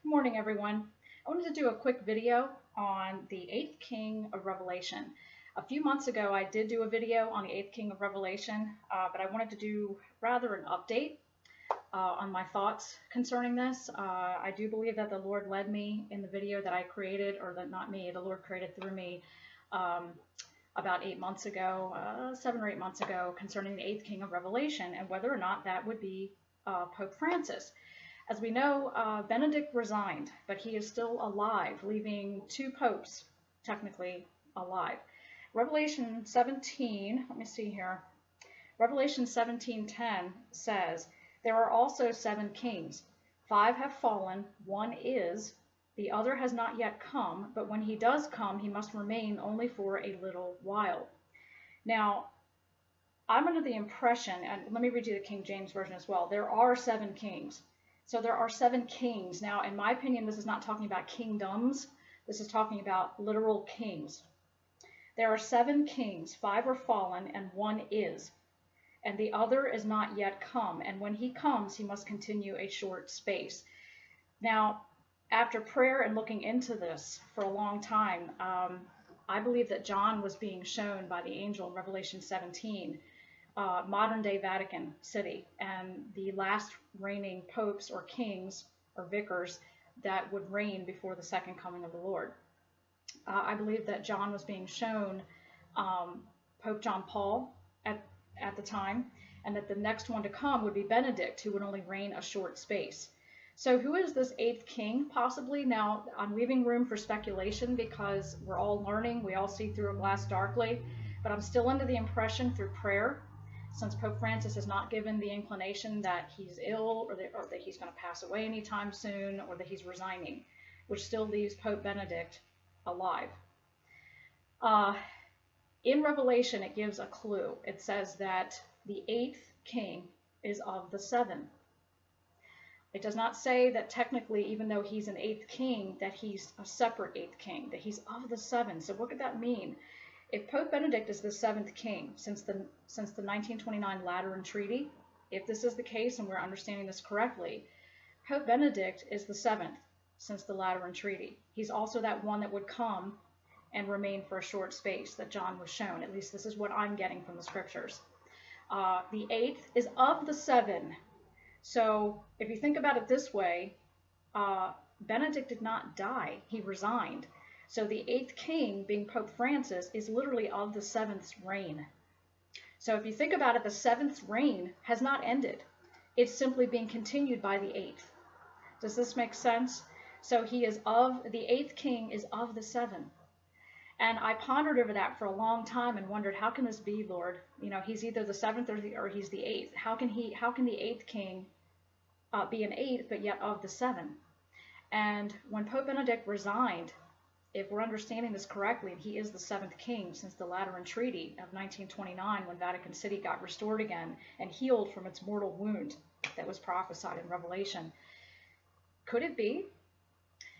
Good morning, everyone. I wanted to do a quick video on the eighth king of Revelation. A few months ago, I did do a video on the eighth king of Revelation, but I wanted to do rather an update on my thoughts concerning this. I do believe that the Lord led me in the video that I created, or that not me, the Lord created through me about 8 months ago, 7 or 8 months ago, concerning the eighth king of Revelation and whether or not that would be Pope Francis. As we know, Benedict resigned, but he is still alive, leaving two popes technically alive. Revelation 17, let me see here. Revelation 17:10 says, "There are also 7 kings. 5 have fallen, one is, the other has not yet come, but when he does come, he must remain only for a little while." Now, I'm under the impression, and let me read you the King James Version as well, there are 7 kings. So there are 7 kings. Now, in my opinion, this is not talking about kingdoms. This is talking about literal kings. There are 7 kings, 5 are fallen, and one is. And the other is not yet come. And when he comes, he must continue a short space. Now, after prayer and looking into this for a long time, I believe that John was being shown by the angel in Revelation 17, modern day Vatican City, and the last reigning popes or kings or vicars that would reign before the second coming of the Lord. I believe that John was being shown Pope John Paul at the time, and that the next one to come would be Benedict, who would only reign a short space. So who is this 8th king possibly? Now, I'm leaving room for speculation because we're all learning. We all see through a glass darkly, but I'm still under the impression through prayer, since Pope Francis has not given the inclination that he's ill or that he's going to pass away anytime soon, or that he's resigning, which still leaves Pope Benedict alive. In Revelation, it gives a clue. It says that the 8th king is of the 7. It does not say that technically, even though he's an 8th king, that he's a separate 8th king, that he's of the 7. So what could that mean? If Pope Benedict is the 7th king since the 1929 Lateran Treaty, if this is the case and we're understanding this correctly, Pope Benedict is the 7th since the Lateran Treaty. He's also that one that would come and remain for a short space that John was shown. At least this is what I'm getting from the scriptures. The 8th is of the 7. So if you think about it this way, Benedict did not die. He resigned. So the 8th king, being Pope Francis, is literally of the 7th's reign. So if you think about it, the 7th's reign has not ended. It's simply being continued by the 8th. Does this make sense? So he is of, the 8th king is of the 7. And I pondered over that for a long time and wondered, how can this be, Lord? You know, he's either the 7th or he's the 8th. How can the 8th king be an 8th, but yet of the 7? And when Pope Benedict resigned, if we're understanding this correctly, he is the 7th king since the Lateran Treaty of 1929, when Vatican City got restored again and healed from its mortal wound that was prophesied in Revelation. Could it be,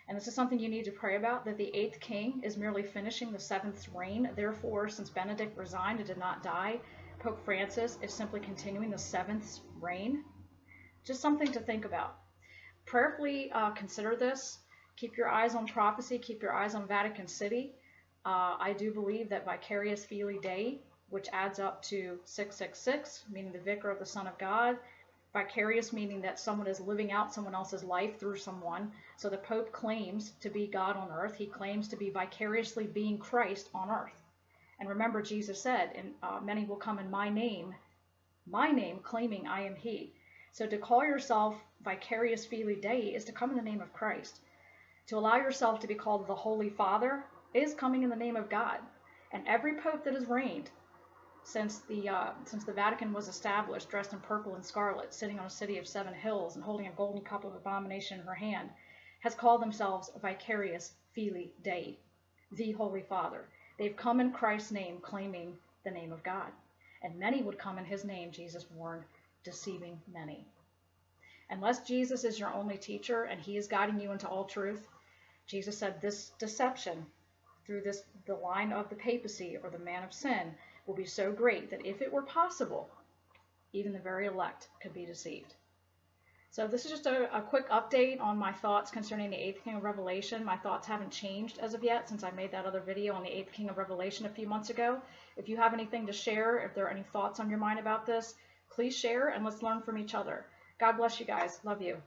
and this is something you need to pray about, that the 8th king is merely finishing the 7th's reign? Therefore, since Benedict resigned and did not die, Pope Francis is simply continuing the 7th's reign? Just something to think about. Prayerfully consider this. Keep your eyes on prophecy. Keep your eyes on Vatican City. I do believe that Vicarious Filii Dei, which adds up to 666, meaning the vicar of the Son of God. Vicarious meaning that someone is living out someone else's life through someone. So the Pope claims to be God on earth. He claims to be vicariously being Christ on earth. And remember, Jesus said, many will come in my name claiming I am he. So to call yourself Vicarious Filii Dei is to come in the name of Christ. To allow yourself to be called the Holy Father is coming in the name of God. And every pope that has reigned since the Vatican was established, dressed in purple and scarlet, sitting on a city of 7 hills and holding a golden cup of abomination in her hand, has called themselves Vicarious Filii Dei, the Holy Father. They've come in Christ's name, claiming the name of God. And many would come in his name, Jesus warned, deceiving many. Unless Jesus is your only teacher and he is guiding you into all truth, Jesus said this deception through the line of the papacy or the man of sin will be so great that if it were possible, even the very elect could be deceived. So this is just a quick update on my thoughts concerning the 8th King of Revelation. My thoughts haven't changed as of yet since I made that other video on the 8th King of Revelation a few months ago. If you have anything to share, if there are any thoughts on your mind about this, please share and let's learn from each other. God bless you guys. Love you.